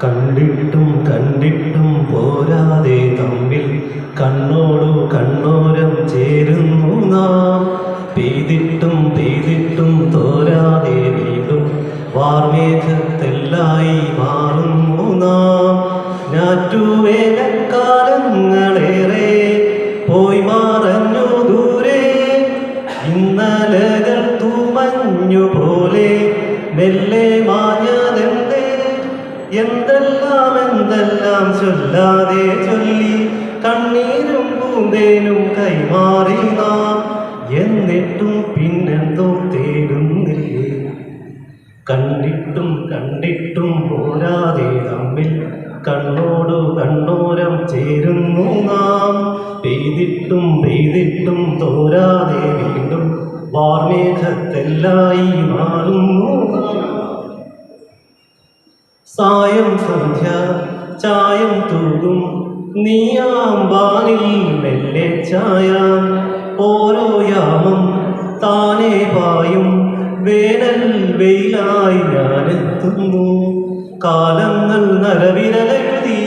കണ്ടിട്ടും കണ്ടിട്ടും പോരാതെ തമ്മിൽ കണ്ണോടു കണ്ണോരം ചേരുന്നു നാം. പെയ്തിട്ടും പെയ്തിട്ടും തോരാതെ വീണ്ടും വാർമേഘത്തെല്ലായി മാറുന്നു നാം. ഞാറ്റുവേലക്കാലങ്ങളേറെ പോയി മറഞ്ഞു ദൂരെ, ഇന്നലകൾ തൂമഞ്ഞു പോലെ മെല്ലെ മാഞ്ഞതെന്തേ. എന്തെല്ലാം എന്തെല്ലാം ചൊല്ലാതെ ചൊല്ലി കണ്ണീരും പൂന്തേനും കൈമാറി നാം. എന്നിട്ടും പിന്നെന്തോ തേടുന്നില്ലേ. കണ്ടിട്ടും കണ്ടിട്ടും പോരാതെ തമ്മിൽ കണ്ണോടു കണ്ണോരം ചേരുന്നു നാം. പെയ്തിട്ടും പെയ്തിട്ടും തോരാതെ വീണ്ടും വാർമേഘത്തെല്ലായി മാറുന്നു. സായം സന്ധ്യ ചായം തൂകും നീയാം വാനിൽ മെല്ലെ ചായാൻ. ഓരോ യാമം താനേ പായും വേനൽ വെയിലായി ഞാനെത്തുന്നു. കാലങ്ങൾ നരവിരലെഴുതി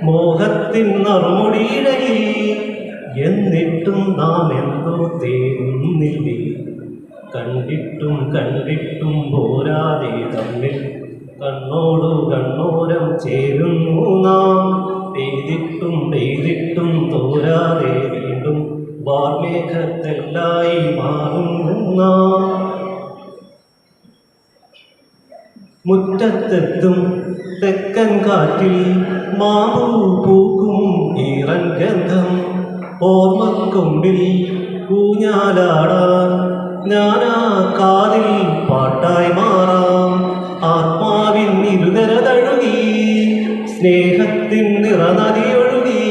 മോഹത്തിൻ നറുമുടിയിടയിൽ, എന്നിട്ടും നാം എന്തോ തേടുന്നില്ലേ. കണ്ടിട്ടും കണ്ടിട്ടും പോരാതെ തമ്മിൽ കണ്ണോടു കണ്ണോരം ചേരുന്നു നാം. പെയ്തിട്ടും പെയ്തിട്ടും തോരാതെ വീണ്ടും വാർമേഘത്തെല്ലായി മാറുന്നു നാം. മുറ്റത്തെത്തും തെക്കൻ കാറ്റിൽ മാവൂ പൂക്കും ഈറൻ ഗന്ധം. ഓർമ്മക്കൊമ്പിൽ ഊഞ്ഞാലാടാൻ ഞാനാ കാതിൽ പാട്ടായി മാറാം. ആത്മാവിൻ ഇരുകര തഴുകി സ്നേഹത്തിൻ നിറനദിയൊഴുകി,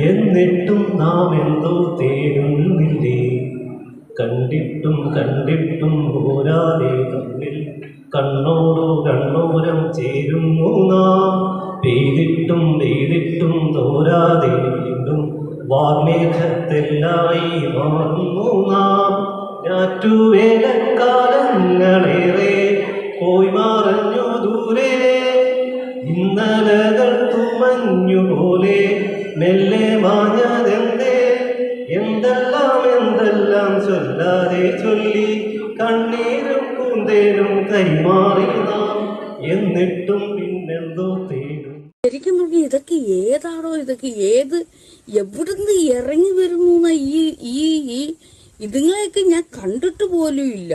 എന്നിട്ടും നാം എന്തോ തേടുന്നില്ലേ. കണ്ടിട്ടും കണ്ടിട്ടും പോരാതെ തമ്മിൽ കണ്ണോടു കണ്ണോരം ചേരുന്നു നാം. പെയ്തിട്ടും പെയ്തിട്ടും തോരാതെ വീണ്ടും വാർമേഘത്തെല്ലായി മാറുന്നു നാം. ഞാറ്റുവേലക്കാലങ്ങളേറെ പോയി മറഞ്ഞു ദൂരെ, ഇന്നലകൾ തുമഞ്ഞു പോലെ മെല്ലെ മാഞ്ഞതെന്തേ. എന്തെല്ലാം എന്തെല്ലാം ചൊല്ലാതെ ചൊല്ലി കണ്ണീരും പൂന്തേനും കൈമാറി നാം. എന്നിട്ടും പിന്നെന്തോ തേടും. ശരിക്കും പറഞ്ഞാൽ ഇതൊക്കെ ഏതാണോ, ഇതൊക്കെ എവിടുന്ന് ഇറങ്ങി വരുന്നു? ഈ ഇതുങ്ങളെയൊക്കെ ഞാൻ കണ്ടിട്ട് പോലും ഇല്ല.